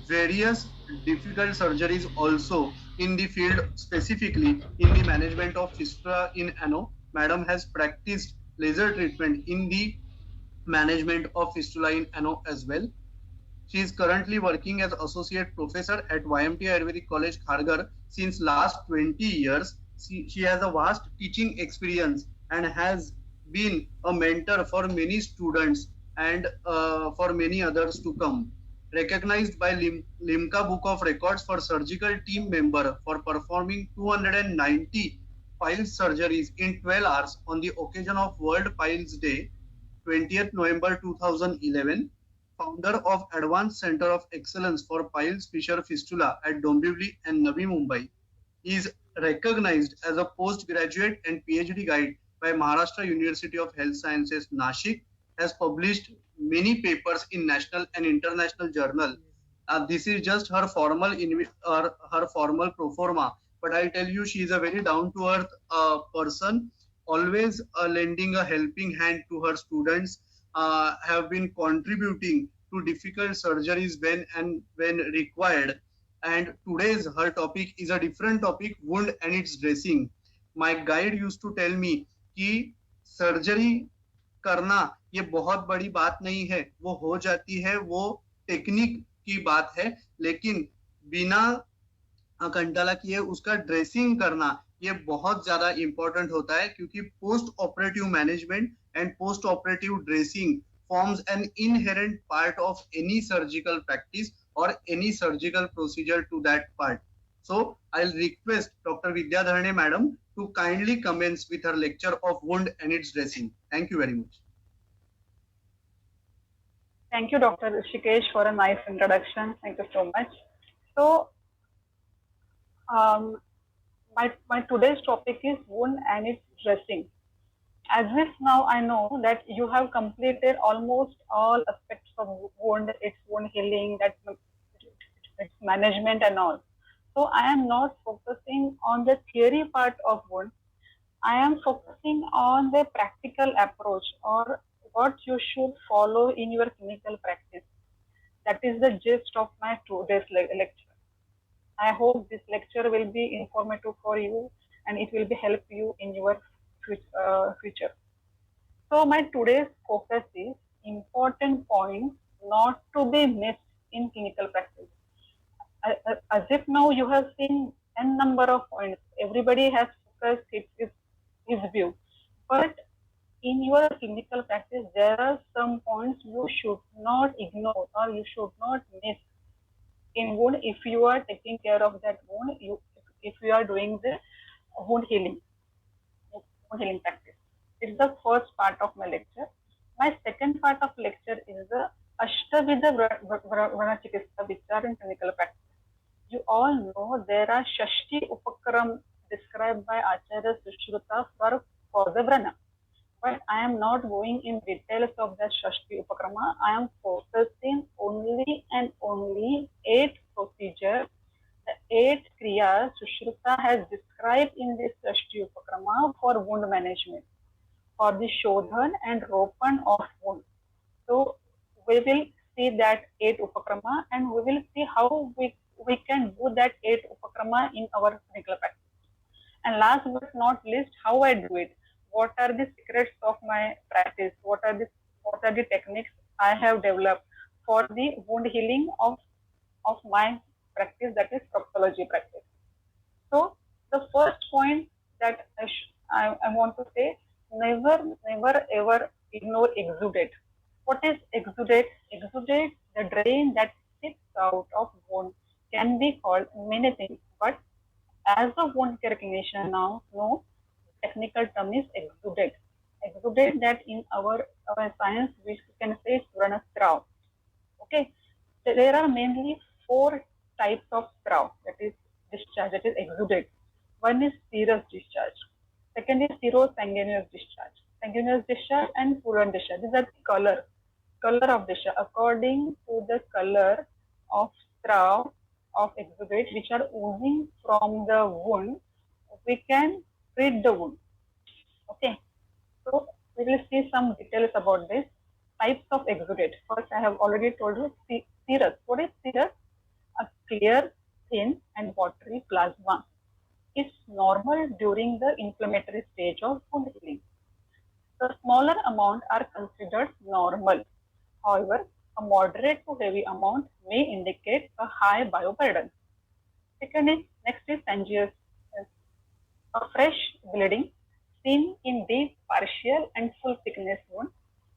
various difficult surgeries also in the field, specifically in the management of fistula in ano. Madam has practiced laser treatment in the management of fistula in ano as well. She is currently working as associate professor at YMT Ayurvedic College, Kharghar since last 20 years. She has a vast teaching experience and has been a mentor for many students and for many others to come. Recognized by Limca Book of Records for surgical team member for performing 290 piles surgeries in 12 hours on the occasion of World Piles Day, 20th November 2011. Founder of Advanced Center of Excellence for Piles Fissure Fistula at Dombivli and Navi Mumbai, is recognized as a postgraduate and PhD guide by Maharashtra University of Health Sciences, Nashik, has published many papers in national and international journal. This is just her her formal pro forma, but I tell you, she is a very down to earth person, always lending a helping hand to her students. Have been contributing to difficult surgeries when required. And today's her topic is a different topic, wound and its dressing. My guide used to tell me कि surgery करना ये बहुत बड़ी बात नहीं है, वो हो जाती है, वो टेक्निक की बात है, लेकिन बिना कंटाला किए उसका ड्रेसिंग करना ये बहुत ज्यादा इंपॉर्टेंट होता है, क्योंकि post operative management and post operative dressing forms an inherent part of any surgical practice or any surgical procedure to that part. So I'll request Dr. Vidya Dharne madam to kindly commence with her lecture of wound and its dressing. Thank you very much. Thank you, Dr. Rishikesh, for a nice introduction. Thank you so much. So, my today's topic is wound and its dressing. As if now I know that you have completed almost all aspects of wound, its wound healing, that its management and all. So I am not focusing on the theory part of wound. I am focusing on the practical approach or what you should follow in your clinical practice. That is the gist of my today's lecture. I hope this lecture will be informative for you and it will be help you in your future. So my today's focus is important points not to be missed in clinical practice. As if now you have seen n number of points, everybody has focused his view, but in your clinical practice, there are some points you should not ignore or you should not miss in wound if you are taking care of that wound. If you are doing the wound healing practice. It's the first part of my lecture. My second part of lecture is the Ashtavidha Vranachikitsa Vichar in clinical practice. You all know there are Shashti Upakram described by Acharya Sushruta for the Vrana. But I am not going in details of the Shashti Upakrama. I am focusing only and only 8 procedures, the 8 Kriyas Sushruta has described in this Shashti Upakrama for wound management, for the Shodhan and Ropan of wound. So we will see that 8 Upakrama and we will see how we can do that 8 Upakrama in our clinical practice. And last but not least, how I do it. What are the secrets of my practice? What are the techniques I have developed for the wound healing of my practice, that is proctology practice. So the first point that I want to say, never ever ignore exudate. What is exudate? Exudate, the drain that sticks out of wound, can be called many things, but as a wound care clinician now, no, technical term is exudate. Exudate, that in our science we can say Suranastrav. Okay, so there are mainly 4 types of straw, that is discharge, that is exudate. One is serous discharge. Second is serosanguineous discharge. Sanguineous discharge and purulent discharge. These are the color of discharge. According to the color of straw of exudate which are oozing from the wound, we can treat the wound. Okay, so we will see some details about this. Types of exudate. First, I have already told you serous. What is serous? clear, thin, and watery plasma is normal during the inflammatory stage of wound healing. The smaller amount are considered normal. However, a moderate to heavy amount may indicate a high bioburden. Next is angiosis, a fresh bleeding seen in deep partial and full thickness wound.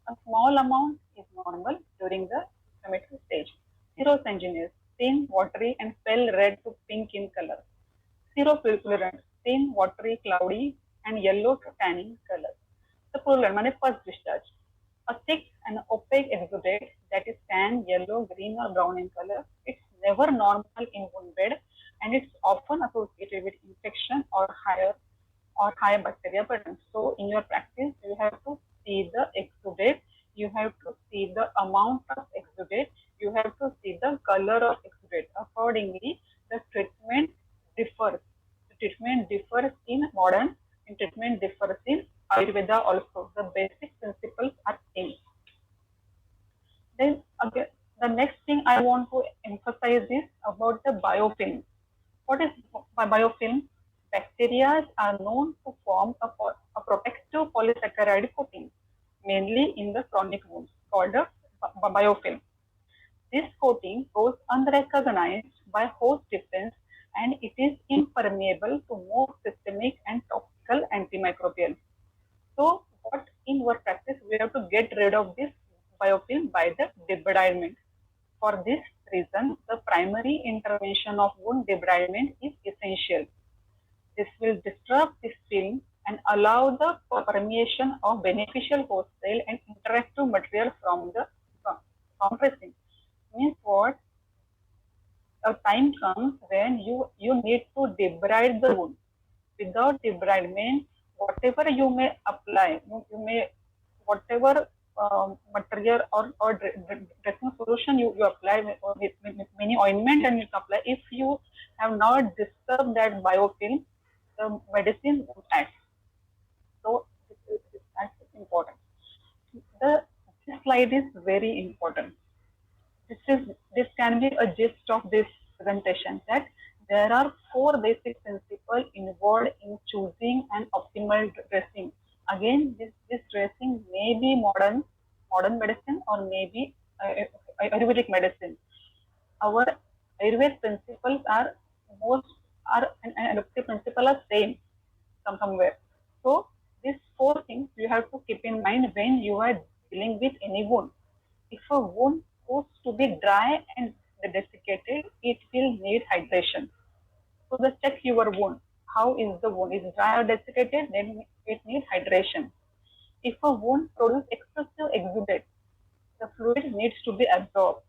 A small amount is normal during the inflammatory stage. Serosanguinous, thin, watery, and pale red to pink in color. Seropurulent, thin, watery, cloudy, and yellow to tanning color. The purulent means first discharge. A thick and opaque exudate that is tan, yellow, green, or brown in color. It's never normal in wound bed, and it's often associated with infection or high bacteria burden. So in your practice, you have to see the exudate, you have to see the amount of exudate, you have to see the color of exudate. Accordingly, the treatment differs. The treatment differs in modern, and treatment differs in Ayurveda also. The basic principles are same. Then again, the next thing I want to emphasize is about the biofilm. What is biofilm? Bacteria are known to form a protective polysaccharide coating, mainly in the chronic wounds, called a biofilm. This coating goes unrecognized by host defense and it is impermeable to most systemic and topical antimicrobial. So, what in our practice we have to get rid of this biofilm by the debridement. For this reason, the primary intervention of wound debridement is essential. This will disrupt this film and allow the permeation of beneficial host cell and interactive material from the dressing. Means what? A time comes when you need to debride the wound. Without debridement, whatever you may apply, you may whatever material or dressing solution you apply with many ointment and you apply, if you have not disturbed that biofilm, the medicine won't act. So that's important. This slide is very important. This can be a gist of this presentation, that there are 4 basic principles involved in choosing an optimal dressing. Again, this dressing may be modern medicine or maybe Ayurvedic medicine. Our Ayurvedic principles are and allopathic principles are same somewhere. So these 4 things you have to keep in mind when you are dealing with any wound. If a wound goes to be dry and desiccated, it will need hydration. So just check your wound. How is the wound? Is dry or desiccated? Then it needs hydration. If a wound produces excessive exudate, the fluid needs to be absorbed.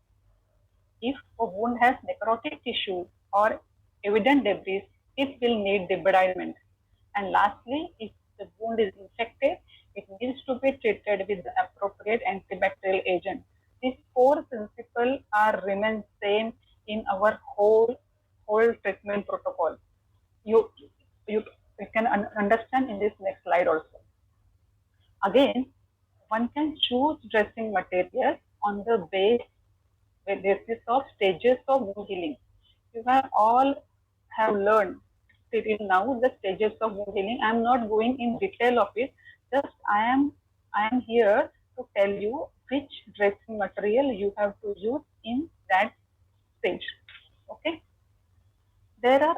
If a wound has necrotic tissues or evident debris, it will need debridement. And lastly, if the wound is infected, it needs to be treated with the appropriate antibacterial agent. These 4 principles remain same in our whole treatment protocol. You can understand in this next slide also. Again, one can choose dressing material on the basis of stages of wound healing. You have all have learned till now the stages of wound healing. I am not going in detail of it. Just I am here to tell you which dressing material you have to use in that stage. Okay. There are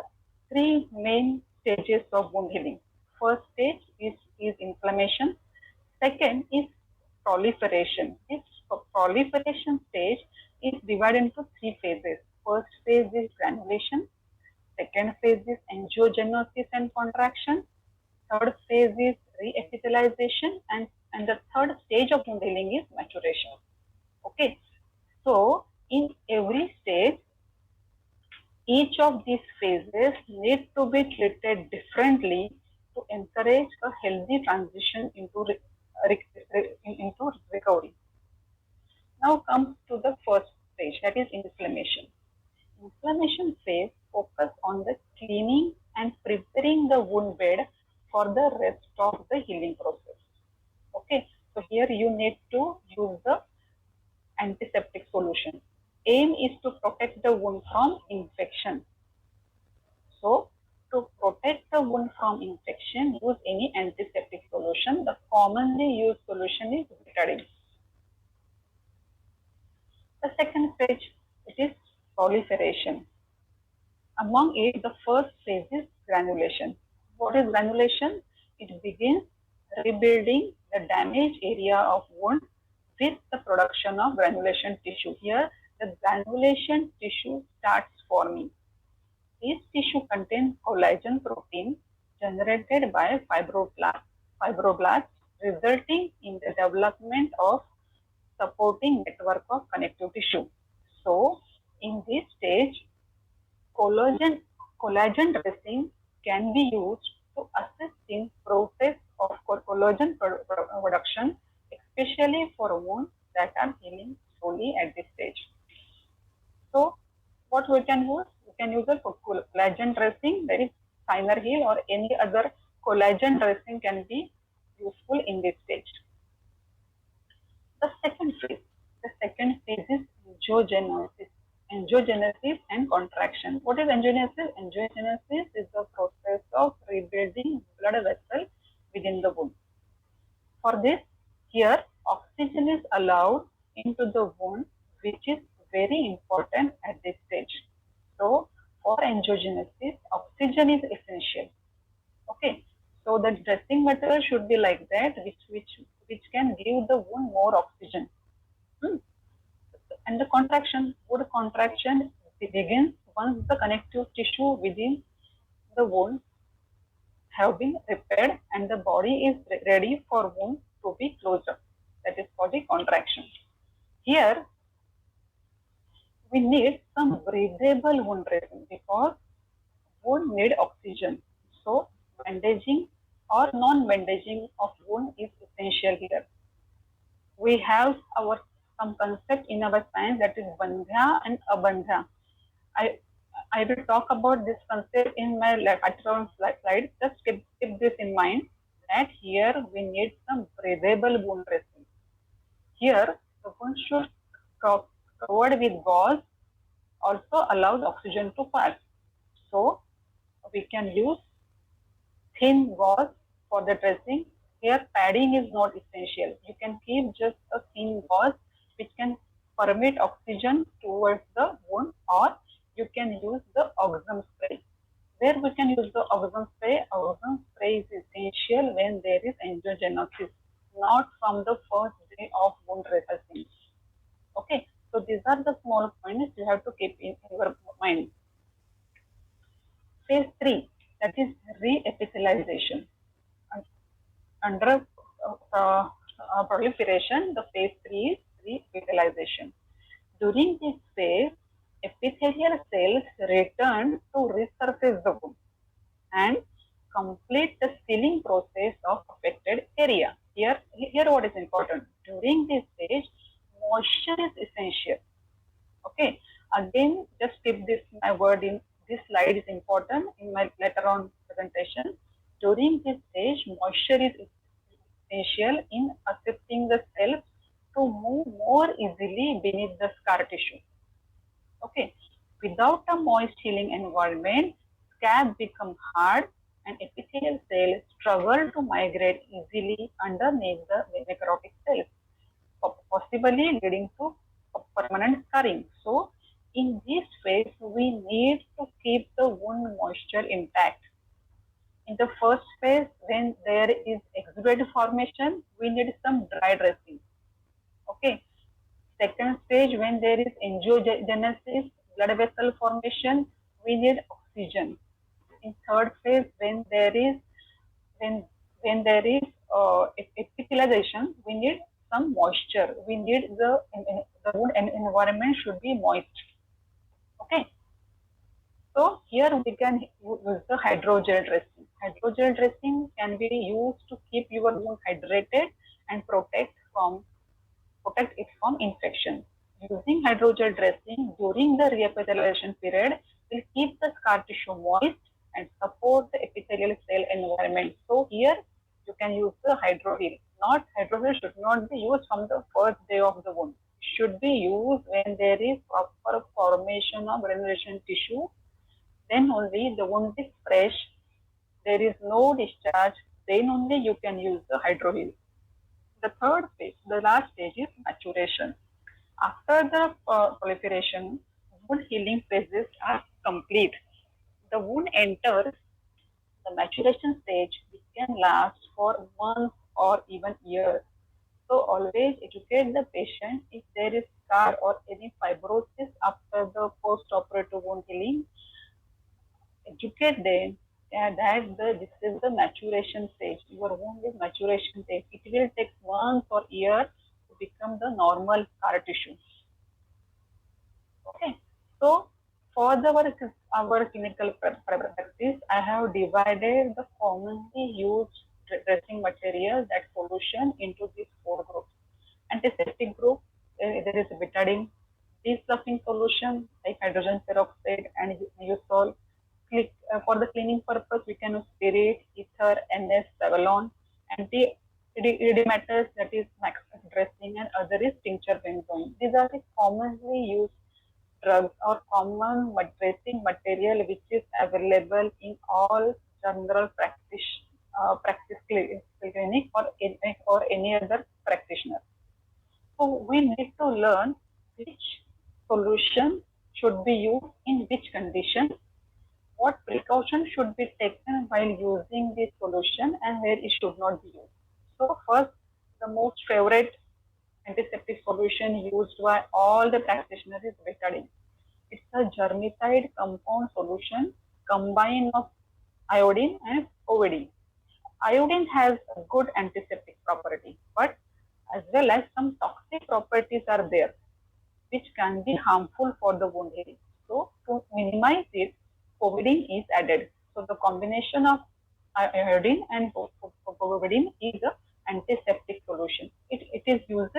3 main stages of wound healing. First stage is inflammation. Second is proliferation. This proliferation stage is divided into 3 phases. First phase is granulation. Second phase is angiogenesis and contraction. Third phase is reepithelialization, and the third stage of wound healing is maturation. Okay. So in every stage, each of these phases need to be treated differently to encourage a healthy transition into recovery. Now comes to the first stage, that is inflammation. Inflammation phase focus on the cleaning and preparing the wound bed for the rest of the healing process. Okay, so here you need to use the antiseptic solution. aim is to protect the wound from infection. So, to protect the wound from infection, use any antiseptic solution. The commonly used solution is betadine. The second stage, it is proliferation. Among it, the first phase is granulation. What is granulation? It begins rebuilding the damaged area of wound with the production of granulation tissue. Here, the granulation tissue starts forming. This tissue contains collagen protein generated by fibroblasts, resulting in the development of supporting network of connective tissue. So, in this stage, collagen dressing can be used to assist in process of collagen production, especially for wounds that are healing slowly at this stage. So, what we can use? We can use a collagen dressing, that is Cynorheal, or any other collagen dressing can be useful in this stage. The second phase is angiogenesis. Angiogenesis and contraction. What is angiogenesis? Angiogenesis is the process of rebuilding blood vessels within the wound. For this, here oxygen is allowed into the wound, which is very important at this stage. So, for angiogenesis, oxygen is essential. Okay, so the dressing material should be like that, which can give the wound more oxygen. And the contraction, wound contraction begins once the connective tissue within the wound have been repaired and the body is ready for wound to be closed up. That is called the contraction. Here, we need some breathable wound dressing because wound need oxygen. So, bandaging or non-bandaging of wound is essential here. We have some concept in our science, that is bandhya and abandhya. I will talk about this concept in my later slide. Just keep this in mind, that here we need some breathable wound dressing. Here, the wound should covered with gauze also allows oxygen to pass. So, we can use thin gauze for the dressing. Here, padding is not essential. You can keep just a thin gauze which can permit oxygen towards the wound, or you can use the oxym spray. Where we can use the oxym spray? Oxym spray is essential when there is angiogenesis, not from the first day of wound dressing. Okay, so these are the small points you have to keep in your mind. Phase 3, that is re-epithelialization. Under proliferation, the phase 3 is re-epithelialization. During this phase, epithelial cells return to resurface the wound and complete the sealing process of affected area. Here what is important. During this stage, moisture is essential. Okay. Again, just keep this my word in this slide is important in my later on presentation. During this stage, moisture is essential in assisting the cells to move more easily beneath the scar tissue. Okay. Without a moist healing environment, scab become hard and epithelial cells struggle to migrate easily underneath the necrotic cells, possibly leading to permanent scarring. So, in this phase, we need to keep the wound moisture intact. In the first phase, when there is exudate formation, we need some dry dressing. Okay. Second stage, when there is angiogenesis, blood vessel formation, we need oxygen. In third phase, when there is epithelialization, we need some moisture. We need the wound environment should be moist. Okay. So here we can use the hydrogel dressing. Hydrogel dressing can be used to keep your wound hydrated and protect it from infection. Using hydrogel dressing during the reepithelialization period will keep the scar tissue moist and support the epithelial cell environment. So here you can use the hydrogel. Hydrogel should not be used from the first day of the wound. It should be used when there is formation of granulation tissue, then only the wound is fresh, there is no discharge, then only you can use the hydroheal. The third phase, the last stage is maturation. After the proliferation, wound healing phases are complete. The wound enters the maturation stage, which can last for months or even years. So always educate the patient if there is scar or any fibrosis after the post-operative wound healing. Educate them that this is the maturation stage. Your wound is maturation stage. It will take months or years to become the normal scar tissue. Okay. So for our clinical practice, I have divided the commonly used dressing material, that solution, into these four groups. Antiseptic group, there is betadine. Defluffing solution like hydrogen peroxide and usol. For the cleaning purpose, we can use spirit, ether, NS, Savlon. Anti-edematous, that is max dressing, and other is tincture benzoin. These are the commonly used drugs or common dressing material which is available in all general practice clinic or any other practitioner. So we need to learn which solution should be used in which condition, what precaution should be taken while using this solution, and where it should not be used. So first, the most favorite antiseptic solution used by all the practitioners is betadine. It's a germicide compound solution combined of iodine and povidone. Iodine has a good antiseptic property, but as well as some toxic properties are there, which can be harmful for the wound healing. So to minimize it, povidone is added. So the combination of iodine and povidone is an antiseptic solution. It is used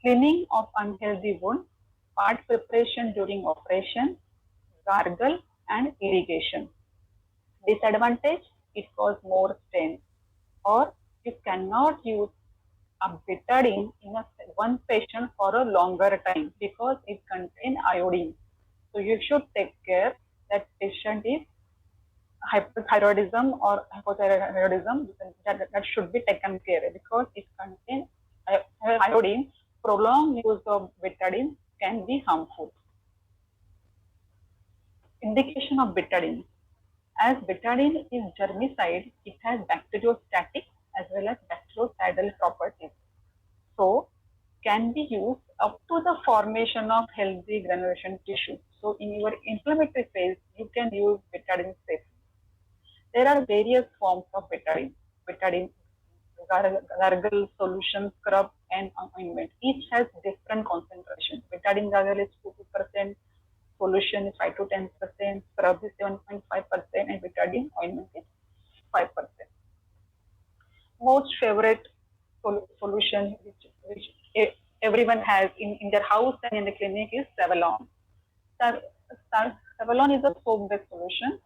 cleaning of unhealthy wound, part preparation during operation, gargle, and irrigation. Disadvantage, it causes more stain, or you cannot use a betadine in one patient for a longer time because it contains iodine. So you should take care that patient is hypothyroidism or hypothyroidism, that should be taken care because it contains iodine. Prolonged use of betadine can be harmful. Indication of betadine. As betadine is germicide, it has bacteriostatic as well as bactericidal properties. So can be used up to the formation of healthy granulation tissue. So in your inflammatory phase, you can use betadine safely. There are various forms of betadine. Betadine gargle, solution, scrub, and ointment. Each has different concentration. Betadine gargle is 2%, solution is 5 to 10%, scrub is 7.5%, and betadine ointment is 5%. Most favorite solution which everyone has in their house and in the clinic is Savlon. Savlon is a soap-based solution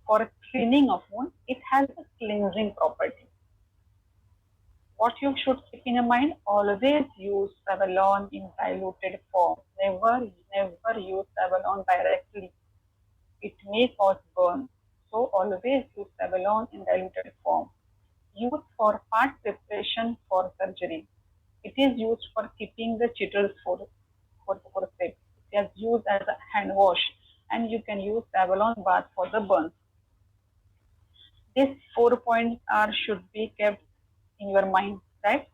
for cleaning of wound. It has a cleansing property. What you should keep in mind, always use Savlon in diluted form. Never use Savlon directly. It may cause burn. So always use Savlon in diluted form. Used for part preparation for surgery. It is used for keeping the chitters for safe. It is used as a hand wash, and you can use Savlon bath for the burns. These 4 points should be kept in your mind, right?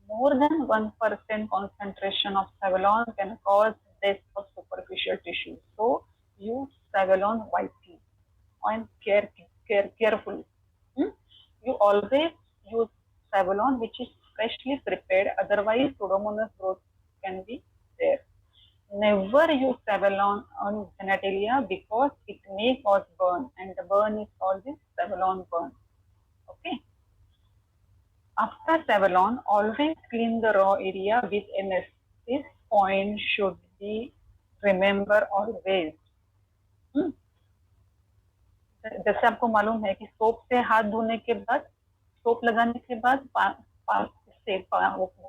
More than 1% concentration of Savlon can cause death of superficial tissue. So use Savlon wisely and carefully. You always use Savlon which is freshly prepared, otherwise Pseudomonas growth can be there. Never use Savlon on genitalia because it may cause burn, and the burn is called the Savlon burn. Okay. After Savlon, always clean the raw area with MS. This point should be remember always. जैसे आपको मालूम है कि soap से हाथ धोने के बाद, सोप लगाने के बाद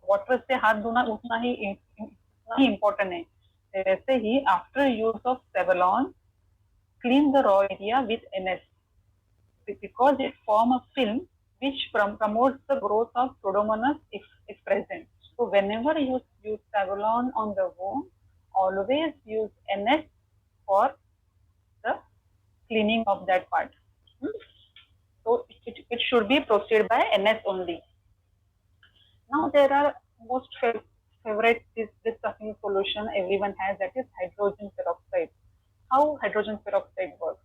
वाटर से हाथ धोना उतना ही इम्पोर्टेंट है, वैसे ही after use of Savlon, clean the raw area with NS because it forms a film which promotes the growth of Pseudomonas if present. So whenever you use Savlon on the wound, always use NS for the cleaning of that part. So it should be proceeded by NS only. Now there are most favorite this suffering solution everyone has, that is hydrogen peroxide. How hydrogen peroxide works?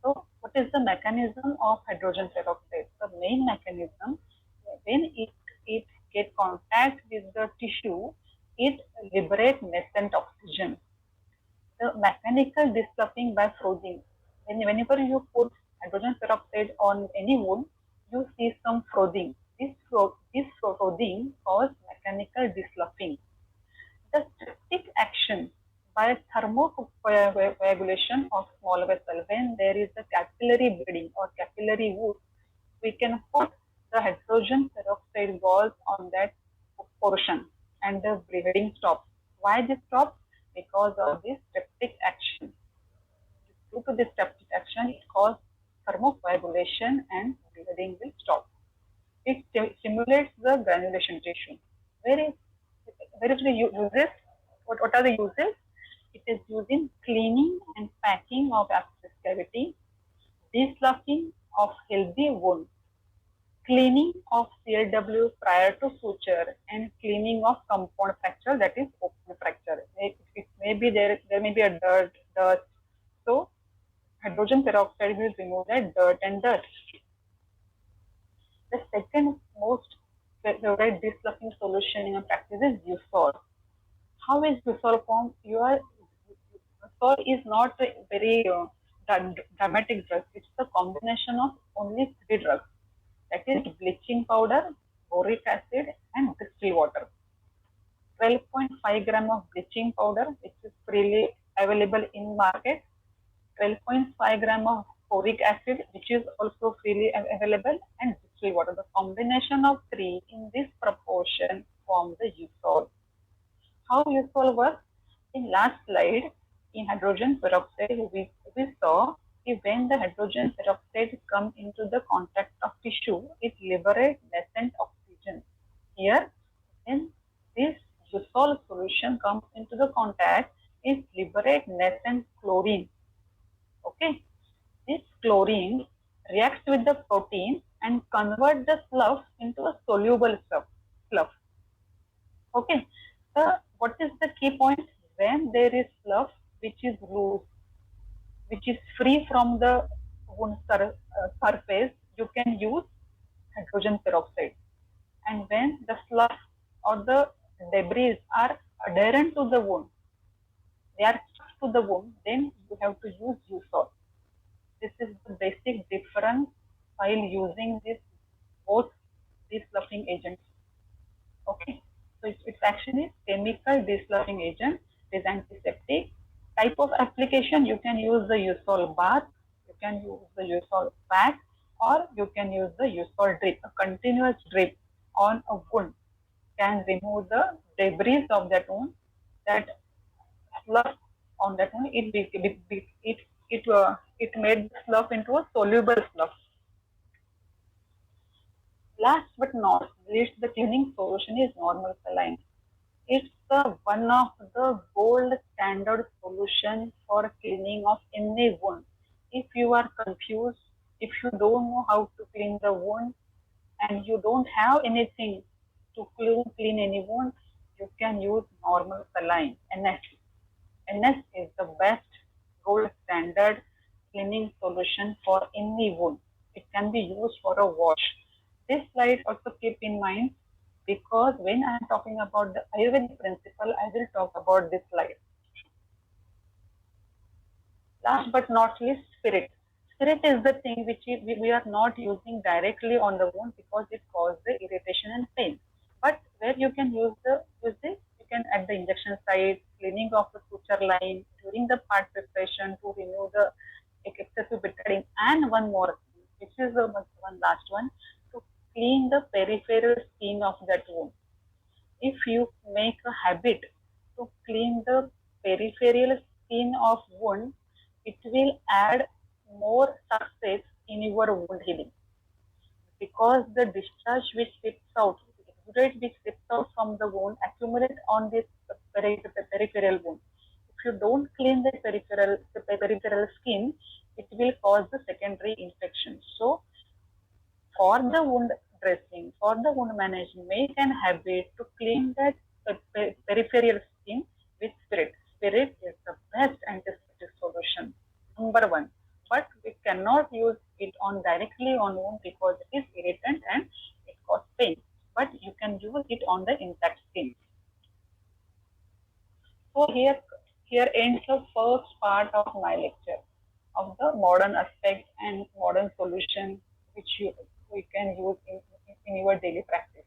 So what is the mechanism of hydrogen peroxide? The main mechanism, when it get contact with the tissue, it liberates nascent oxygen. The mechanical dissolving by frothing. Whenever you put hydrogen peroxide on any wound, you see some frothing. This frothing causes mechanical dissolving. The septic action by thermocoagulation of small vessel. When there is a capillary bleeding or capillary wound, we can put the hydrogen peroxide balls on that portion and the bleeding stops. Why this stops? Because of this septic action. Due to this septic action, it causes thermocoagulation and bleeding will stop. It stimulates the granulation tissue. Where is the uses? What are the uses? It is used in cleaning and packing of abscess cavity, deslocking of healthy wound, cleaning of CLW prior to suture, and cleaning of compound fracture, that is open fracture. It may be there may be a dust. So hydrogen peroxide will remove that dirt and dust. The second most favorite deslocking solution in a practice is Usol. How is Usol formed? Usol is not a very dramatic drug. It's a combination of only three drugs. That is bleaching powder, boric acid, and distilled water. 12.5 gram of bleaching powder, which is freely available in market. 12.5 gram of boric acid, which is also freely available, and distilled water. The combination of three in this proportion form the Usol. How Usol works? In last slide, in hydrogen peroxide, we saw if when the hydrogen peroxide comes into the contact of tissue, it liberates nascent oxygen. Here, when this Usol solution comes into the contact, it liberates nascent chlorine. Okay, this chlorine reacts with the protein and converts the slough into a soluble slough. Okay, so what is the key point? When there is slough which is loose, which is free from the wound surface, you can use hydrogen peroxide. And when the slough or the debris are adherent to the wound, they are stuck to the wound, then you have to use Usol. This is the basic difference while using both these sloughing agents. Okay, so it's actually chemical desloughing agent. It is antiseptic. Type of application, you can use the Usol bath, you can use the Usol pack, or you can use the Usol drip. A continuous drip on a wound can remove the debris of that wound, that slough on that wound. It made the slough into a soluble slough. Last but not least, the cleaning solution is normal saline. It's one of the gold standard solution for cleaning of any wound. If you are confused, if you don't know how to clean the wound, and you don't have anything to clean any wound, you can use normal saline, NS. NS is the best gold standard cleaning solution for any wound. It can be used for a wash. This slide also keep in mind, because when I am talking about the Ayurvedic principle, I will talk about this slide. Last but not least, spirit. Spirit is the thing which we are not using directly on the wound because it causes the irritation and pain. But where you can use this, you can at the injection site, cleaning of the suture line, during the part preparation to remove the excessive betadine, and one more, which is the one last one, to clean the peripheral skin of that wound. If you make a habit to clean the peripheral skin of wound, it will add more success in your wound healing, because the discharge which slips out, exudate which slips out from the wound accumulate on this peripheral wound. If you don't clean the peripheral skin, it will cause the secondary infection. So for the wound dressing, for the wound management, make an habit to clean that peripheral skin with spirit. Spirit is the best antiseptic solution, number one. But we cannot use it on directly on wound because it is irritant and it causes pain. But you can use it on the intact skin. So here ends the first part of my lecture of the modern aspect and modern solution which we can use in your daily practice.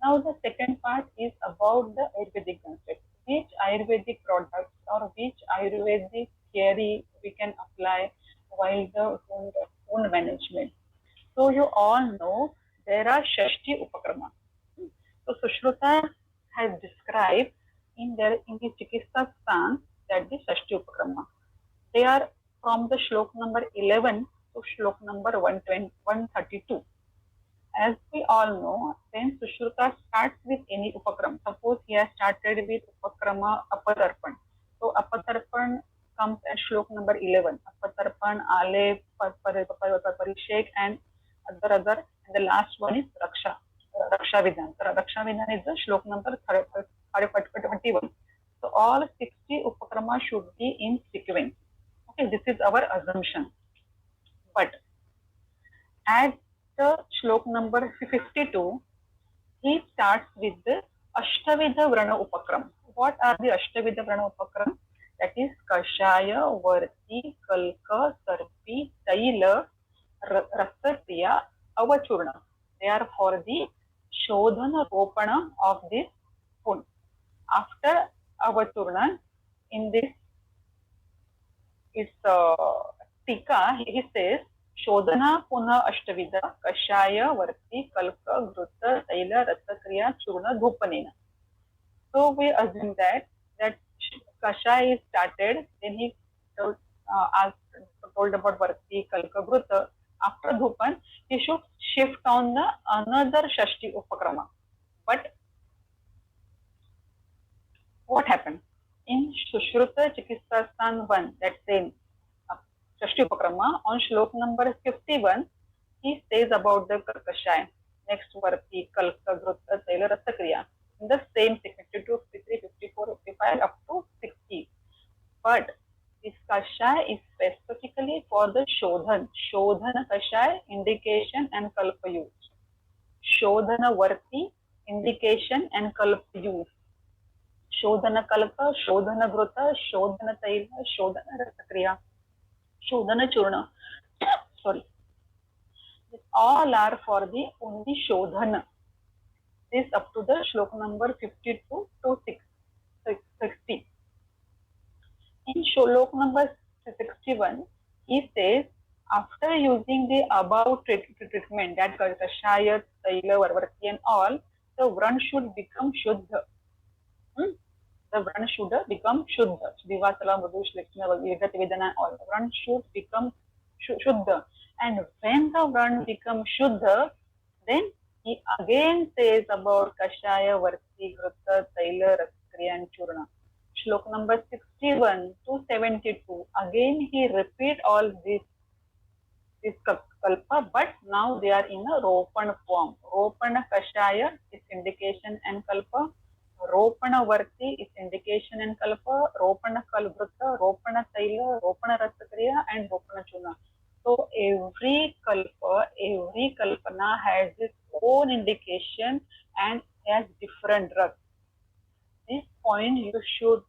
Now the second part is about the Ayurvedic concept. Which Ayurvedic products or which Ayurvedic theory we can apply while the wound management. So you all know there are Shashti Upakrama. So Sushruta has described in the Chikitsa Stan that the Shashti Upakrama. They are from the shlok number 11 to shlok number 132. As we all know, when Sushruta starts with any Upakram, suppose he has started with Upakrama Apatarpan. So Apatarpan comes at shlok number 11. Apatarpan, Ale, Parishek and other, and the last one is Raksha. Raksha Vidhan. So Raksha Vidhan is the shlok number 31. So all 60 Upakrama should be in sequence. Okay, this is our assumption. But at the shlok number 52, he starts with the Ashtavidha Vrana Upakram. What are the Ashtavidha Vrana Upakram? That is Kashaya, Varti, Kalka, Sarpi, Taila, Rasapriya, Avachurna. They are for the Shodhana Ropana of this wound. After Avachurna, in this Tika, he says, Shodhana Puna Ashtavidha, Kashaya, Varti, Kalka, Gruta, Taila, Rasakriya, Churna, Dhupanena. So we assume that Kashaya is started, then he told about Varti, Kalka, Gruta. After Dhupan, he should shift on the another Shashti Upakrama. But what happened? In Sushruta Chikitsa Stan 1, that same Shashti Upakrama, on shlok number 51, he says about the Kashaya. Next, Varti, Kalka, Gruta, Taila, Rasakriya. In the same sequence, 52, 53, 54, 55, up to 60. But this Kashaya is specifically for the Shodhan. Shodhana Kashaya, indication and Kalpa use. Shodhana Varti, indication and Kalpa use. Shodhana Kalpa, Shodhana Gruta, Shodhana Taila, Shodhana Rasakriya, Shodhana Churna. Sorry. These all are for the only Shodhana. This up to the shlok number 52 to 60. In shlok number 61, he says, after using the above treatment, that Kashaya, Taila, Varti and all, the Vran should become Shuddha. The Vran should become Shuddha. Divasala, Madhush, Lakshmi, Vedana, all. The Vran should become Shuddha. And when the Vran becomes Shuddha, then he again says about Kashaya, Varti, Gruta, Taila, Raskriya and Churna. Shlok number 61 to 72. Again he repeat all this kalpa, but now they are in a Ropana form. Ropana Kashaya is indication and kalpa. Ropana Varti is indication and kalpa. Ropana Kalbruta, Ropana Taila, Ropana Rasakriya and Ropana Churna. So every kalpana has its own indication and has different drugs. This point you should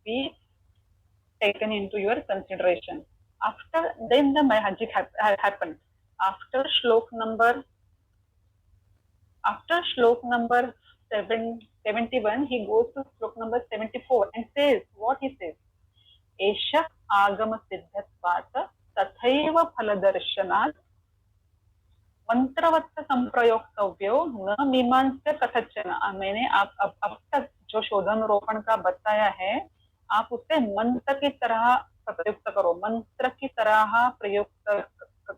be taken into your consideration. After then the magic happened. After shlok number 71, he goes to shlok number 74 and says what he says. Esha agama siddhatvat tathaiva phaladarshanaat मंत्रवत्त संप्रयोक्तव्यो न मीमांस कथचन. मैंने अब तक जो शोधन रोपण का बताया है, आप उसे मंत्र की तरह प्रयुक्त करो, मंत्र की तरह प्रयुक्त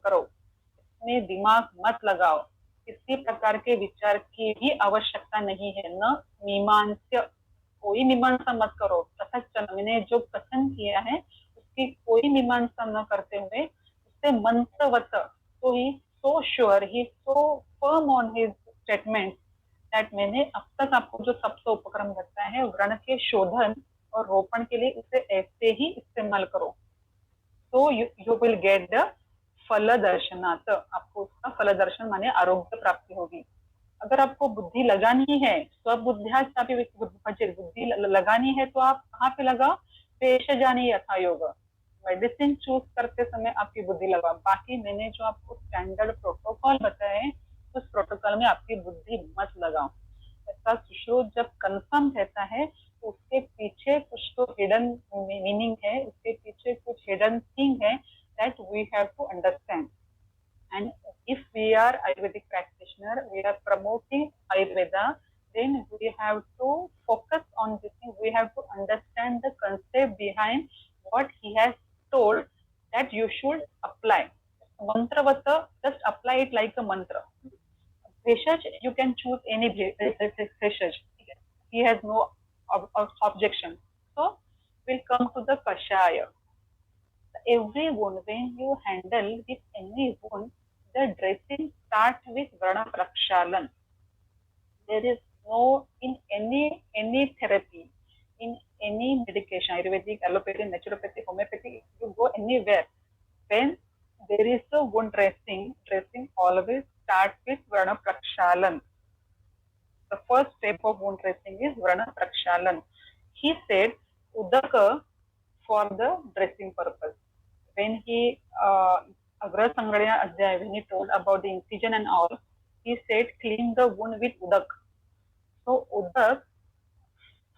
करो, इसमें दिमाग मत लगाओ, किसी प्रकार के विचार की भी आवश्यकता नहीं है। न मीमांस्य, कोई मीमांसा मत करो। प्रसन्न, मैंने जो कथन किया है उसकी कोई मीमांसा न करते हुए उससे मंत्रवत, तो he so sure, he so firm on his statement that मैंने अब तक आपको जो सप्त उपक्रम बताया है व्रण के शोधन और रोपण के लिए उसे ऐसे ही इस्तेमाल करो, तो यू विल गेट द फल दर्शनात्, आपको उसका फल दर्शन माने आरोग्य प्राप्ति होगी। अगर आपको बुद्धि लगानी है, स्वबुद्ध्याचापि भजेत्, बुद्धि लगानी है तो आप कहाँ पे लगाओ, पेशजानी यथा योग, मेडिसिन चूज करते समय आपकी बुद्धि लगाओ। बाकी मैंने जो आपको स्टैंडर्ड प्रोटोकॉल बताया है उस प्रोटोकॉल में आपकी बुद्धि मत लगाओ। ऐसा सुश्रुत जब कंफर्म रहता है तो उसके पीछे कुछ तो हिडन मीनिंग है, उसके पीछे कुछ हिडन थिंग है that we have to understand. And if we are Ayurvedic practitioner, we are promoting Ayurveda, then we have to focus on this thing. We have to understand the concept behind what he has told that you should apply. Mantravata, just apply it like a mantra. Bheshaj, you can choose any bheshaj. He has no objection. So we'll come to the kashaya. Every wound, when you handle with any wound, the dressing starts with Vrana Prakshalan. There is no, in any therapy, in any medication, Ayurvedic, allopathy, naturopathy, homeopathy, you go anywhere, when there is a wound dressing always starts with Vrana Prakshalan. The first step of wound dressing is Vrana Prakshalan. He said Udaka for the dressing purpose. When he Agra Sangradya Adhyay, when he told about the incision and all, he said clean the wound with Udak. So Udak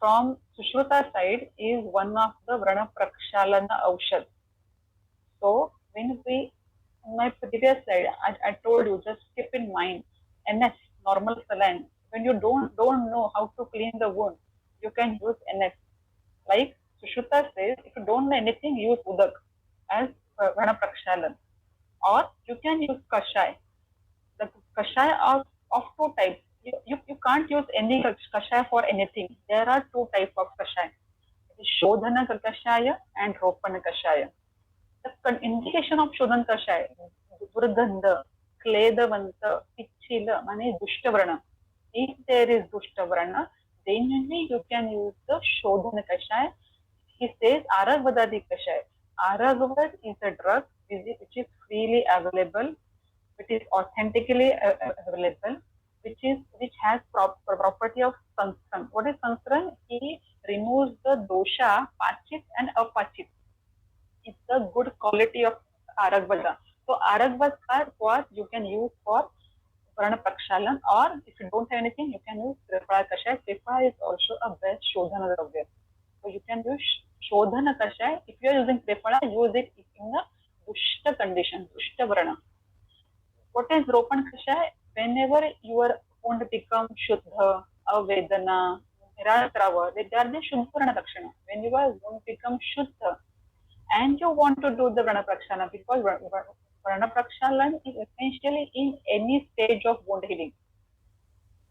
from Sushruta side is one of the Vrana Prakshalana Aushad. So when we, in my previous slide, I told you just keep in mind NS, normal saline. When you don't know how to clean the wound, you can use NS. Like Sushruta says, if you don't know anything, use Udak as Vrana Prakshalan. Or you can use Kashai. The Kashai of two types. You can't use any Kashai for anything. There are two types of Kashai. Shodhana Kashaya and Ropana Kashaya. The indication of Shodhan Kashaya, Durgandha, Kledavanta, Pichila, mane Dushtavrana. If there is Dushtavrana, then only you can use the Shodhana Kashaya. He says Aragvadadi Kashaya. Aragvad is a drug which is freely available, which is authentically available, which has property of sanskran. What is sanskran? He removes the dosha, pachit and apachit. It's the good quality of Aragvada. So Aragvada what you can use for Prana Prakshalan, or if you don't have anything, you can use Triphala Kashaya. Triphala is also a best Shodhana Dravya. So you can use Shodhana Kashaya. If you are using Triphala, use it in the Dushta condition, Dushta Vrana. What is Ropan Kashaya? Whenever your wound becomes Shuddha, Avedana, Niratrava, they are the Shuddha Lakshana. When your wound becomes Shuddha, and you want to do the Vrana Prakshana, because Vrana Prakshalan is essentially in any stage of wound healing,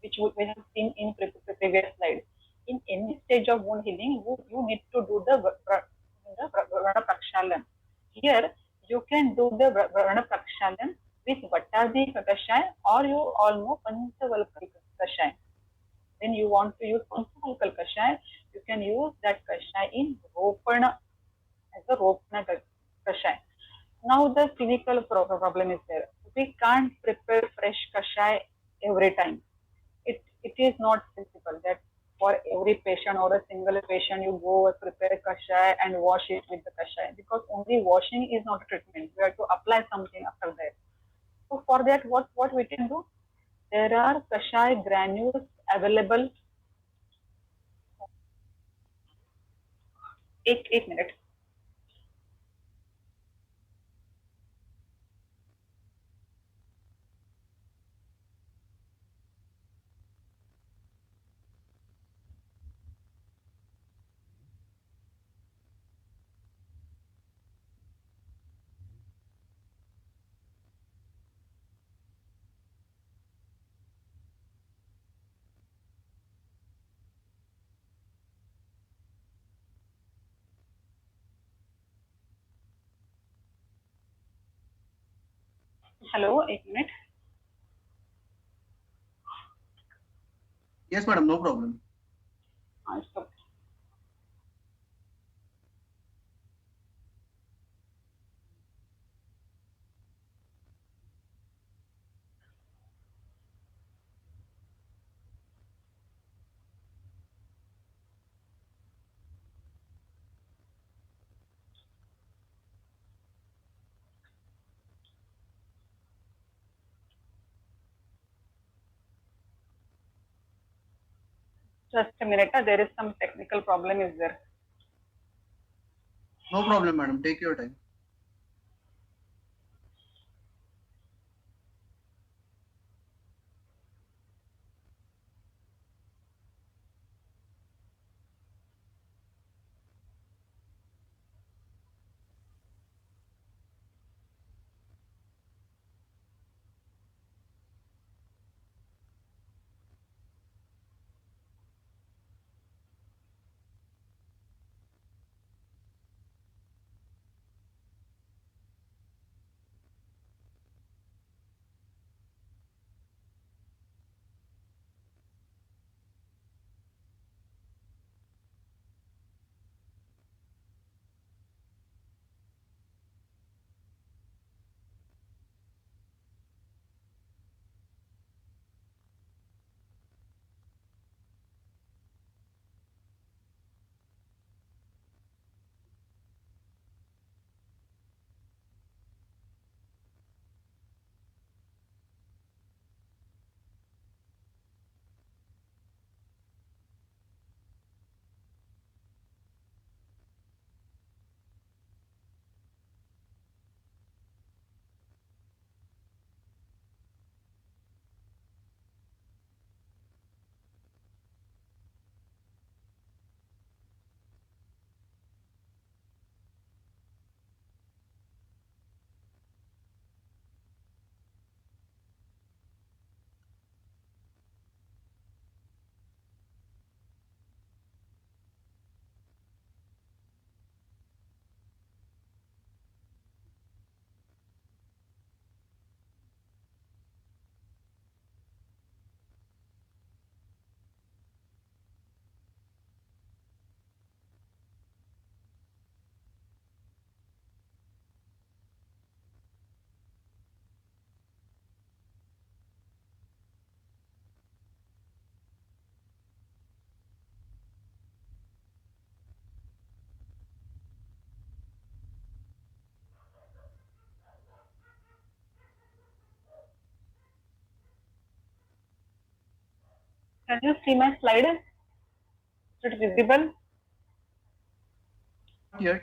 which we have seen in previous slide. In any stage of wound healing, you need to do the Vrana Prakshalan. Here, you can do the Vrana Prakshalan with Vattadi Kashaya, or you all know Panchavalkal Kashaya. When you want to use Panchavalkal Kashaya, you can use that Kashaya in Ropana, as a Ropana Kashaya. Now the clinical problem is there. We can't prepare fresh Kashaya every time. It is not possible that for every patient or a single patient you go prepare a Kashaya and wash it with the Kashaya, because only washing is not a treatment. We have to apply something after that. So for that, what we can do? There are Kashaya granules available. 8 minutes. Hello, एक minute. Yes, madam, no problem. हाँ, stop. Just a minute. There is some technical problem is there. No problem, madam. Take your time. Can you see my slide? Is it visible? Not yet.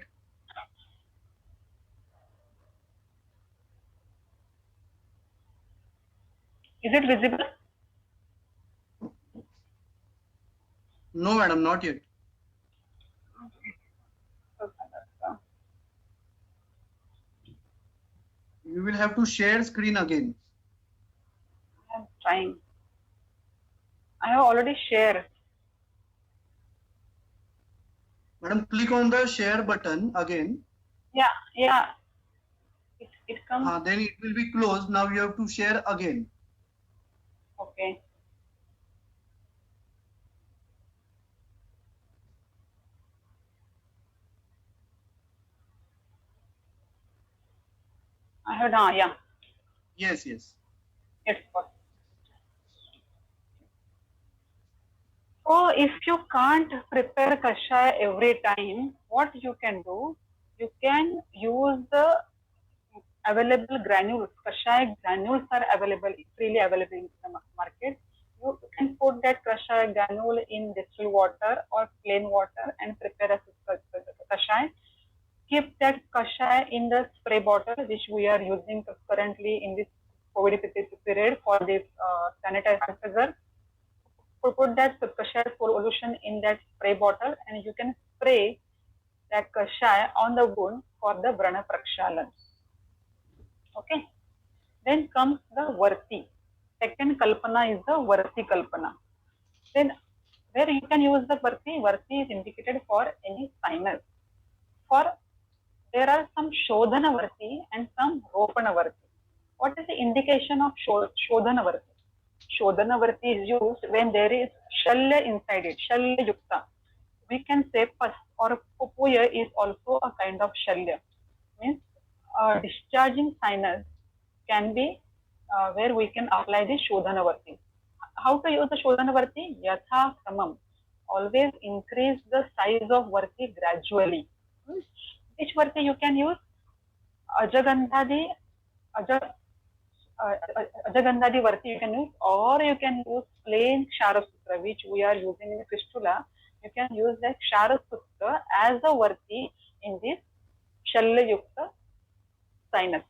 Is it visible? No, madam, not yet. You will have to share screen again. I'm trying. I have already shared. Madam, click on the share button again. Yeah. It comes. Then it will be closed. Now you have to share again. Okay. I have done. Yeah. Yes. It's possible. So if you can't prepare kashaya every time, what you can do? You can use the available granules. Kashaya granules are available, freely available in the market. You can put that kashaya granule in distilled water or plain water and prepare a kashaya. Keep that kashaya in the spray bottle, which we are using currently in this COVID period for this sanitizer. Put that kashaya solution in that spray bottle and you can spray that kashaya on the wound for the Vrana Prakshalan. Okay. Then comes the Varti. Second Kalpana is the Varti Kalpana. Then where you can use the Varti, Varti is indicated for any sinus. For there are some Shodhana Varti and some Ropana Varti. What is the indication of Shodhanavarti? Shodhanavarti is used when there is Shalya inside it, Shalya Yukta. We can say pus or pupuya is also a kind of Shalya. Means discharging sinus can be where we can apply the Shodhanavarti. How to use the Shodhanavarti? Yatha Kramam. Always increase the size of Varti gradually. Which Varti you can use? Ajagandhadi, Ajagandhadi Varti you can use, or you can use plain Kshara which we are using in the fistula. You can use that Kshara as a Varti in this Shalya Yukta sinus,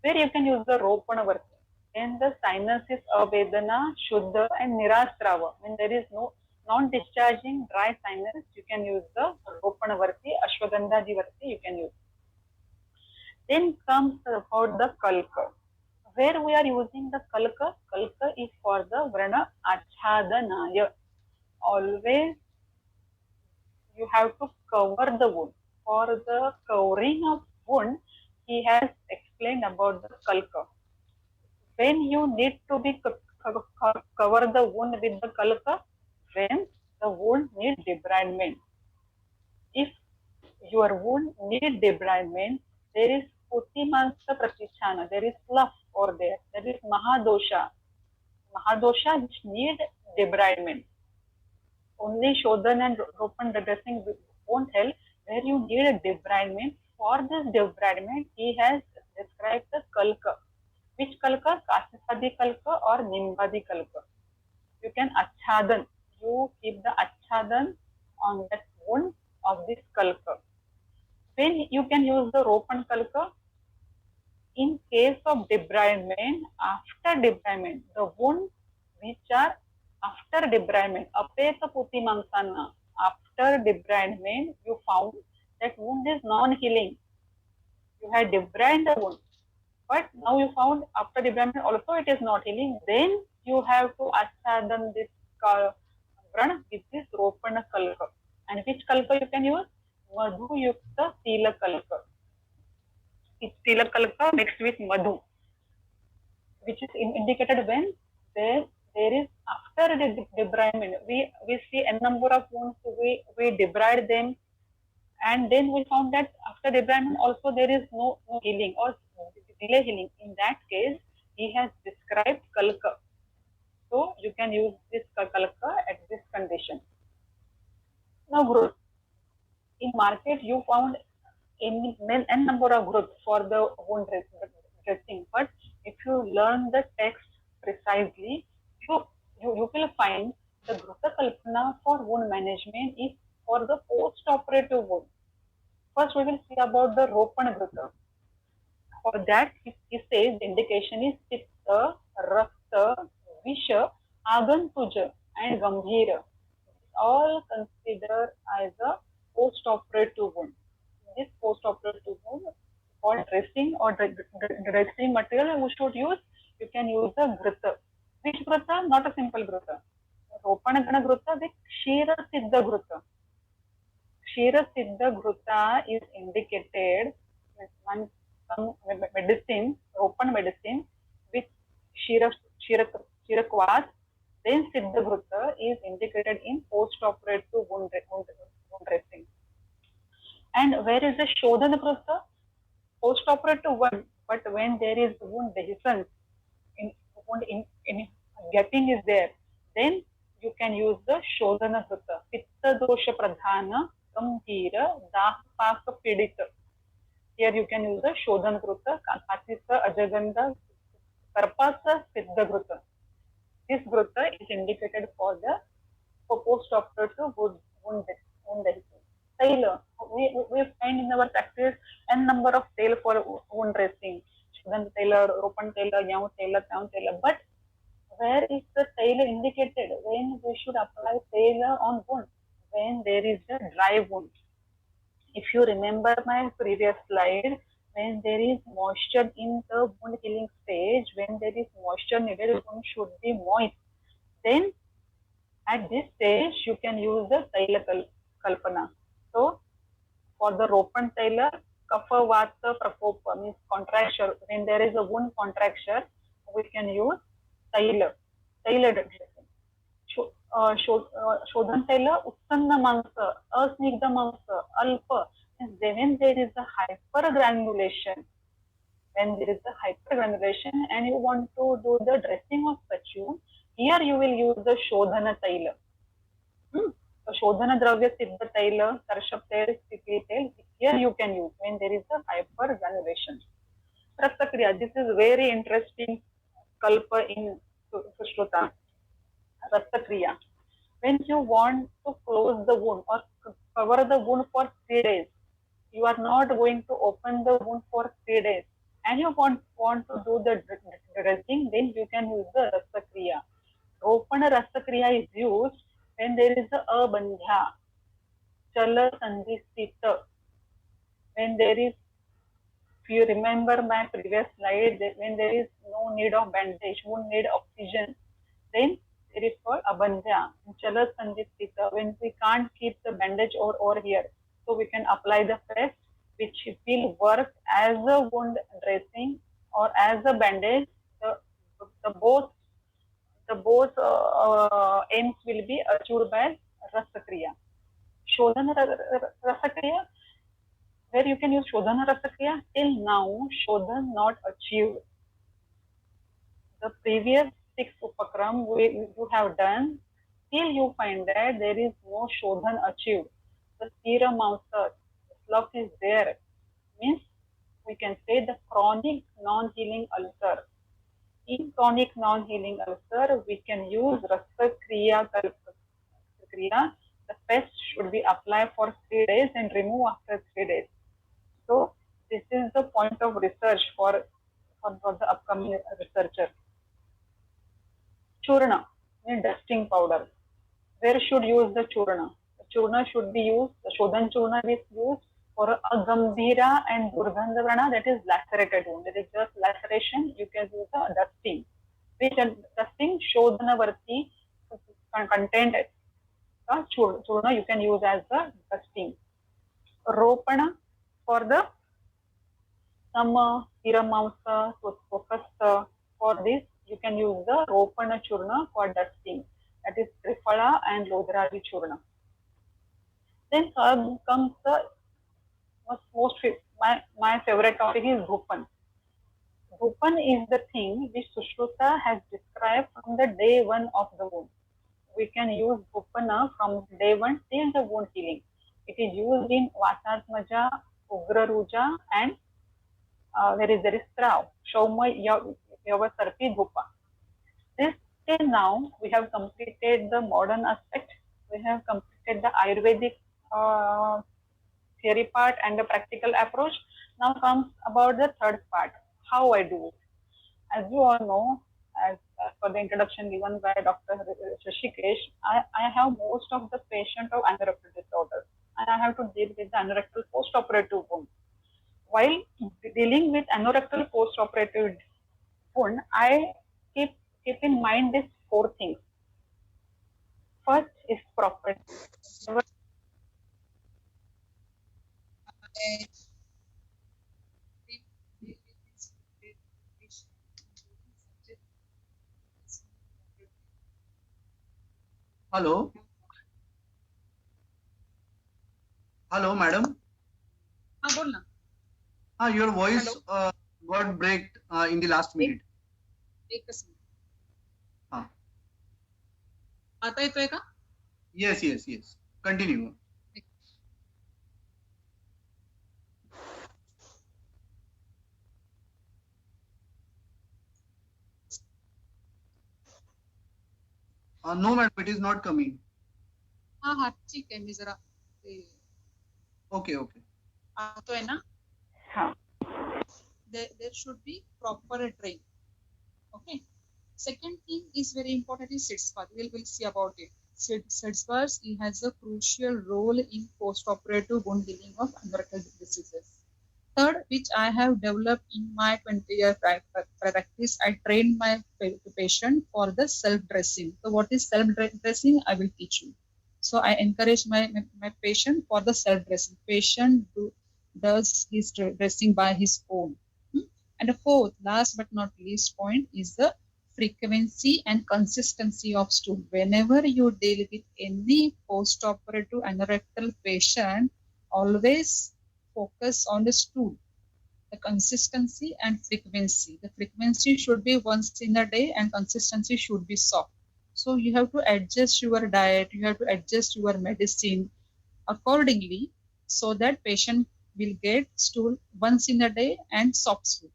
where you can use the Ropana Varti. And the sinus is Avedana, Shuddha, and Nirasrava. When there is no non-discharging dry sinus, you can use the Ropana Varti, Ashwagandhadi Varti you can use. Then comes about the Kalka. Where we are using the Kalka? Kalka is for the Vrana Achhadanaya. Always you have to cover the wound. For the covering of wound, he has explained about the Kalka. When you need to be cover the wound with the Kalka, when the wound needs debridement. If your wound needs debridement, there is Putimansa Pratichana, there is slough over there, there is Mahadosha which need debridement. Only Shodhan and Ropan dressing won't help. Where you need a debridement, for this debridement, he has described the Kalka. Which Kalka? Kasipadi Kalka or Nimbadi Kalka. You can Achhadan. You keep the Achhadan on that wound of this Kalka. When you can use the Ropan Kalka, in case of debridement, after debridement, the wound which are after debridement, apeta puti mangsana, after debridement, you found that wound is non-healing. You had debrided the wound, but now you found after debridement also it is not healing. Then you have to achadan this brana with this ropana kalka. And which kalka you can use? Madhu yukta tila kalka. It's tila kalka mixed with madhu, which is indicated when there is after the debridement. We see a number of wounds, we debride them, and then we found that after debridement also there is no healing or delay healing. In that case, he has described kalka. So you can use this kalka at this condition. Now growth. In market you found n number of growth for the wound dressing, but if you learn the text precisely, you will find the Grutha Kalpana for wound management is for the post-operative wound. First, we will see about the Ropan Grutha. For that, he says the indication is Chitta, Rakta, Visha, Agantuja, and Gambhira. All considered as a post-operative wound. This post-operative wound for dressing or dressing material we should use, you can use the Grutha. Which Grutha? Not a simple Grutha. Ropanagana Grutha with Kshira Siddha Grutha. Kshira Siddha Grutha is indicated when some medicine, Ropan medicine with Kshira then Siddha Grutha is indicated in post-operative wound dressing. And where is the Shodhana Grutha? Post-operative one, but when there is wound dehiscence, wound in gapping is there, then you can use the Shodhana Grutha. Pitta dosha pradhana gambhira dahpaka pidita. Here you can use the Shodhana Grutha, Kasisa, Ajagandha, Karpasa, Siddha Grutha. This Grutha is indicated for post-operative wound dehiscence. Tailor. We find in our practice n number of tail for wound dressing. Shodhan tailor, Ropan tailor, Yaw tailor, Town tailor. But where is the tailor indicated? When we should apply tailor on wound? When there is a dry wound. If you remember my previous slide, when there is moisture in the wound healing stage, when there is moisture needed, wound should be moist. Then at this stage, you can use the Taila Kalpana. So, for the Ropan tailor, kapha vata prakopa means contracture. When there is a wound contracture, we can use taila dressing. शोधन तैल उत्सन्न मांस अस्निग्ध मांस अल्प when there is a hypergranulation and you want to do the dressing of such wound, here you will use the shodhana taila. So shodhana dravya siddha taila sarshap tail stikli tail, here you can use when there is a hypergranulation. Rasakriya, this is very interesting kalpa in Sushruta. Rasakriya. When you want to close the wound or cover the wound for 3 days, you are not going to open the wound for 3 days, and you want to do the dressing, then you can use the Rasakriya. Ropana Rasakriya is used when there is a abandhya, chala sandhi sthita. When there is, if you remember my previous slide, when there is no need of bandage, won't need oxygen, then it is called abandhya. Chala sandhi sthita. When we can't keep the bandage over here, so we can apply the paste, which will work as a wound dressing or as a bandage. The both aims will be achieved by Rasakriya. Shodhana Rasakriya, where you can use Shodhana Rasakriya, till now Shodhan not achieved. The previous 6 upakram you have done, till you find that there is no Shodhan achieved. The serum ulcer, the slough is there, means we can say the chronic non-healing ulcer. In chronic non-healing ulcer, we can use Rasakriya. The paste should be applied for 3 days and remove after 3 days. So this is the point of research for the upcoming researcher. Churna, dusting powder. Where should use the churna? The churna should be used, the Shodhan churna is used for agambhira and durgandhavrana, that is lacerated wound. That is just laceration, you can use the dusting. Which dusting Shodhanavarti content churna you can use as the dusting. Ropana for the some tiramamsa, focus for this you can use the Ropana churna for dusting. That is Triphala and Lodravi churna. Then comes the my favorite topic is Bhupan. Bhupan is the thing which Sushruta has described from the day 1 of the wound. We can use Bhupana from day 1 till the wound healing. It is used in Vatasmaja, Ugraruja, and there is Strav, Shauma Yavasarpi Bhupa. This till now we have completed the modern aspect. We have completed the Ayurvedic theory part and the practical approach. Now comes about the third part, how I do it. As you all know, as per the introduction given by Dr. Shashikesh, I have most of the patients of anorectal disorders, and I have to deal with the anorectal post-operative wound. While dealing with anorectal post-operative wound, I keep in mind these 4 things. First is proper. Hello, madam. बोल ना. Your voice got break in the last minute. एकच minute. हाँ. आता येतोय का? Yes. Continue. No, madam, it is not coming. हाँ ठीक आहे. मी जरा Okay. आतोय ना. हाँ. There should be proper drain. Okay. Second thing is very important is SIDS bath. We'll see about it. SIDS bath has a crucial role in post-operative wound healing of anorectal diseases. Third, which I have developed in my 20-year practice, I train my patient for the self-dressing. So what is self-dressing? I will teach you. So I encourage my patient for the self-dressing. Patient does his dressing by his own. And the fourth, last but not least point is the frequency and consistency of stool. Whenever you deal with any post-operative anorectal patient, always focus on the stool, the consistency and frequency. The frequency should be once in a day and consistency should be soft. So you have to adjust your diet, you have to adjust your medicine accordingly so that patient will get stool once in a day and soft stool.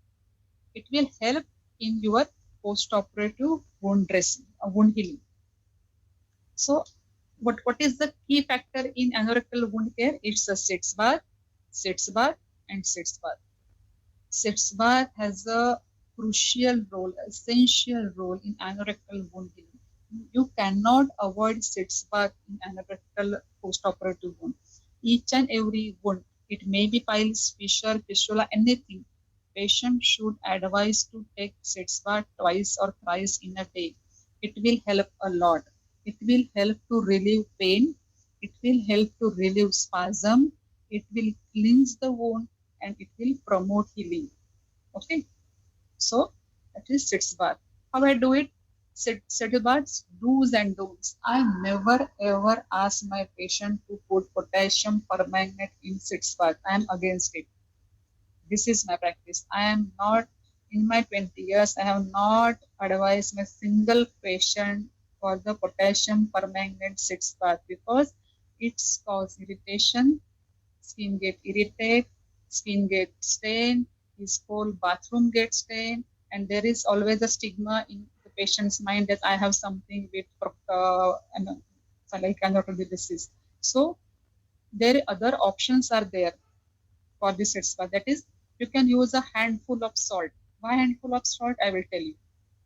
It will help in your post-operative wound dressing, wound healing. So what is the key factor in anorectal wound care? It's a sitz bath, and sitz bath. Sitz bath has a crucial role, essential role in anorectal wound healing. You cannot avoid sitz bath in anorectal post-operative wound. Each and every wound, it may be piles, fissure, fistula, anything. Patient should advise to take sitz bath twice or thrice in a day. It will help a lot. It will help to relieve pain. It will help to relieve spasm. It will cleanse the wound and it will promote healing. Okay, so that is sitz bath. How I do it? Sitz baths, do's and don'ts. I never ever ask my patient to put potassium permanganate in sitz bath. I am against it. This is my practice. I am not, in my 20 years, I have not advised my single patient for the potassium permanganate sitz bath because it's cause irritation, skin get irritated, skin get stained, his whole bathroom gets stained, and there is always a stigma in the patient's mind that I have something with like anorectal disease. So there other options are there for this sitz bath. That is, you can use a handful of salt. Why handful of salt? I will tell you.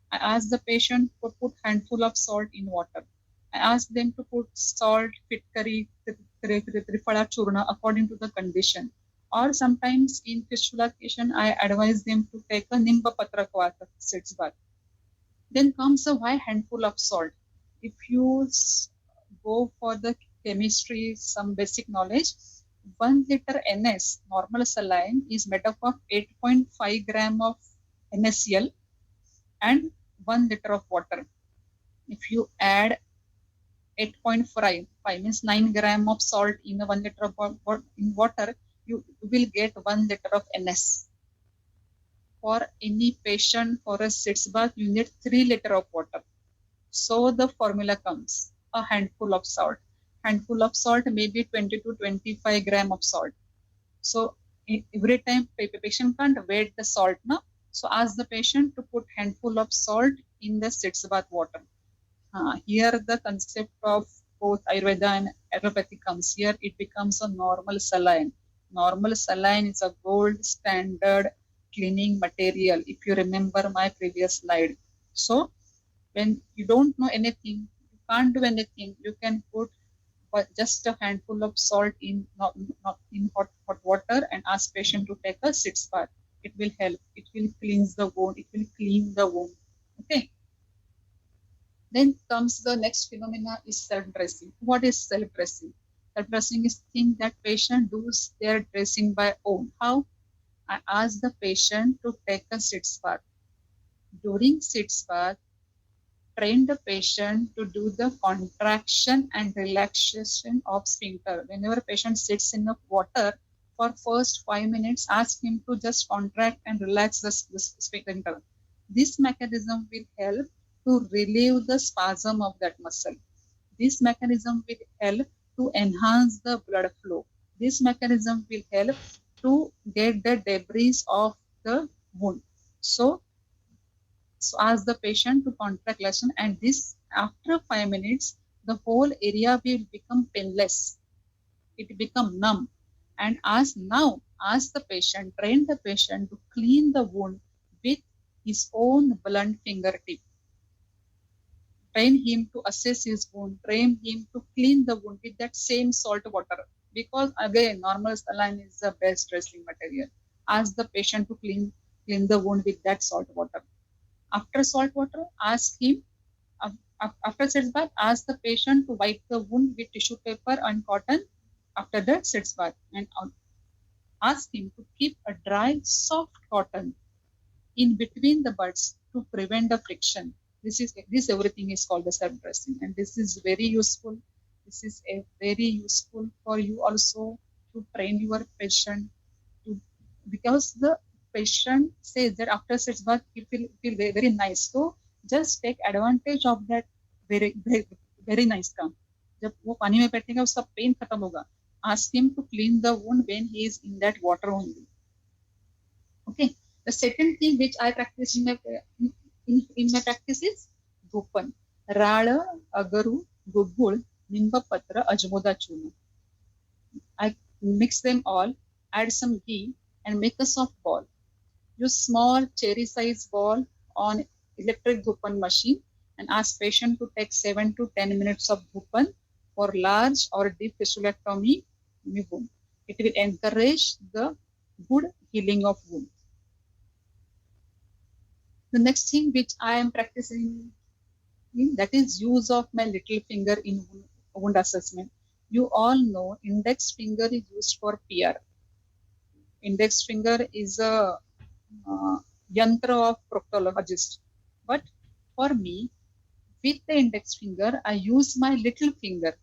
I ask the patient to put handful of salt in water. I ask them to put salt, fitkari, trifala churna according to the condition. Or sometimes in fistula patient, I advise them to take a nimba patra kvata sitz bath. Then comes a why handful of salt. If you go for the chemistry, some basic knowledge, 1 liter NS, normal saline, is made up of 8.5 gram of NaCl and 1 liter of water. If you add 8.5 means 9 gram of salt in 1 liter of in water, you will get 1 liter of NS. For any patient for a sitz bath, you need 3 liter of water. So the formula comes, a handful of salt. Handful of salt may be 20 to 25 gram of salt. So every time patient can't weigh the salt, no? So ask the patient to put handful of salt in the sitz bath water. Here the concept of both Ayurveda and allopathy comes. Here it becomes a normal saline. Normal saline is a gold standard cleaning material, if you remember my previous slide. So when you don't know anything, you can't do anything, you can put just a handful of salt in not in hot water and ask patient to take a sitz bath. It will help. It will cleanse the wound. It will clean the wound. Okay. Then comes the next phenomena is self-dressing. What is self-dressing? Self-dressing is thing that patient does their dressing by own. How? I ask the patient to take a sitz bath. During sitz bath, train the patient to do the contraction and relaxation of sphincter. Whenever patient sits in the water, for first 5 minutes, ask him to just contract and relax the sphincter. This mechanism will help to relieve the spasm of that muscle. This mechanism will help to enhance the blood flow. This mechanism will help to get the debris of the wound. So ask the patient to contract lesson, and this after 5 minutes, the whole area will become painless. It become numb. And ask the patient, train the patient to clean the wound with his own blunt fingertip. Train him to assess his wound, train him to clean the wound with that same salt water. Because again, normal saline is the best dressing material. Ask the patient to clean the wound with that salt water. After salt water, ask him, after sitz bath, ask the patient to wipe the wound with tissue paper and cotton after the sitz bath. And Ask him to keep a dry, soft cotton in between the buds to prevent the friction. This everything is called the self dressing, and this is very useful. This is a very useful for you also to train your patient to, because the patient says that after sets bath he feel very, very nice. So just take advantage of that very very, very nice काम. जब वो पानी में बैठेगा उसका pen खत्म होगा. Ask him to clean the wound when he is in that water only. Okay. The second thing which I practice in my practice is Dhupan. Rada, Agaru, Gugul, Nimbapatra, Ajmoda Chuna. I mix them all, add some ghee, and make a soft ball. Use small cherry size ball on electric Dhupan machine and ask patient to take 7 to 10 minutes of Dhupan for large or deep fistulectomy wound. It will encourage the good healing of wound. The next thing which I am practicing that is use of my little finger in wound assessment. You all know index finger is used for PR. Index finger is a yantra of proctologist. But for me, with the index finger, I use my little finger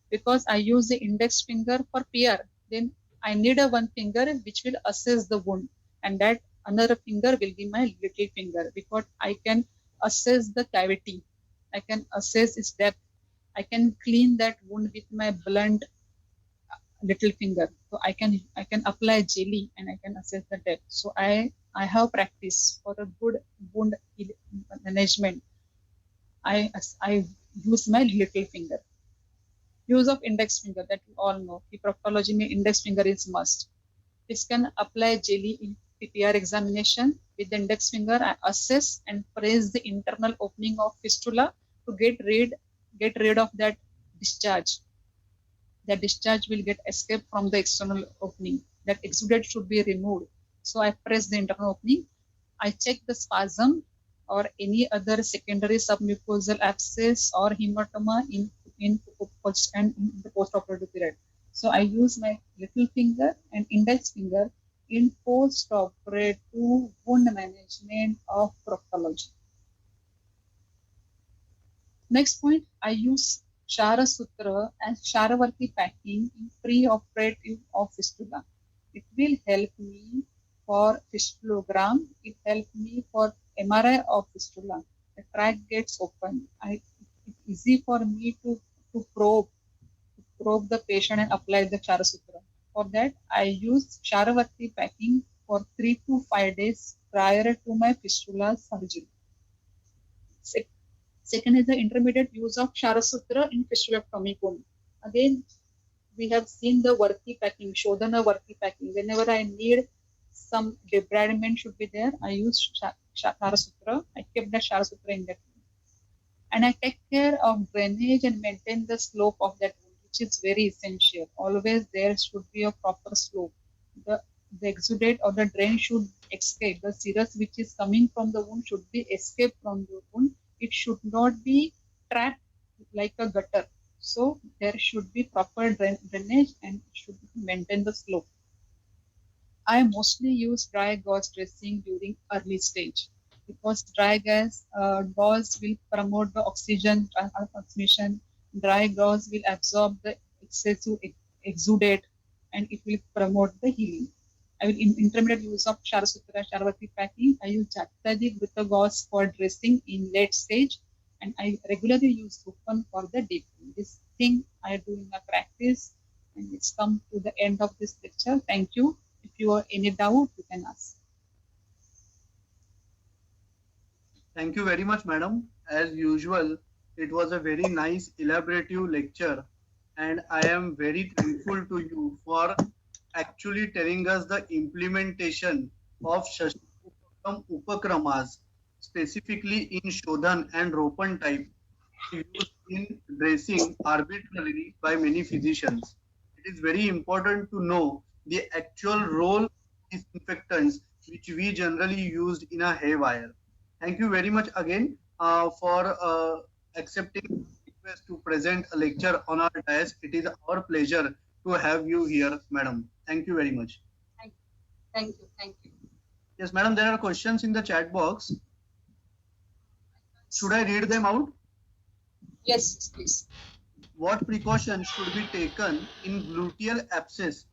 because I use the index finger for PR. Then I need a one finger which will assess the wound, and that another finger will be my little finger because I can assess the cavity. I can assess its depth. I can clean that wound with my blunt little finger. So I can apply jelly and I can assess the depth. So I have practice for a good wound management. I use my little finger. Use of index finger that you all know. In proctology, index finger is must. This can apply jelly in PPR examination. With the index finger, I assess and press the internal opening of fistula to get rid of that discharge. That discharge will get escaped from the external opening. That exudate should be removed. So I press the internal opening. I check the spasm or any other secondary submucosal abscess or hematoma in the post-operative period. So I use my little finger and index finger in post-operative wound management of proctology. Next point, I use Shara Sutra and Sharavarti packing in pre-operative of fistula. It will help me for fistulogram. It helps me for MRI of fistula. The track gets open. It's easy for me to probe the patient and apply the Shara Sutra. For that, I use Sharavarti packing for 3 to 5 days prior to my fistula surgery. Second is the intermediate use of Shara Sutra in fistulectomy wound. Again, we have seen the Varti packing, Shodhana Varti packing. Whenever I need some debridement should be there, I use Shara Sutra. I keep the Shara Sutra in that wound. And I take care of drainage and maintain the slope of that wound, which is very essential. Always there should be a proper slope. The exudate or the drain should escape. The serous which is coming from the wound should be escaped from the wound. It should not be trapped like a gutter. So there should be proper drainage and should maintain the slope. I mostly use dry gauze dressing during early stage because dry gauze will promote the oxygen transmission. Dry gauze will absorb the excessive exudate and it will promote the healing. I will intermediate use of Shara Sutra, Sharavarti packing. I use Jatadi with the gauze for dressing in late stage, and I regularly use Dhupan for the deep. This thing I do in my practice, and it's come to the end of this lecture. Thank you. If you have any doubt, you can ask. Thank you very much, madam. As usual, it was a very nice, elaborative lecture, and I am very thankful to you for actually telling us the implementation of Shashti Upakramas, specifically in Shodhan and Ropan type, used in dressing arbitrarily by many physicians. It is very important to know the actual role of disinfectants which we generally used in a haywire. Thank you very much again for accepting the request to present a lecture on our dais. It is our pleasure to have you here, madam. Thank you very much. Thank you. Thank you. Yes, madam, there are questions in the chat box. Should I read them out? Yes, please. What precautions should be taken in gluteal abscess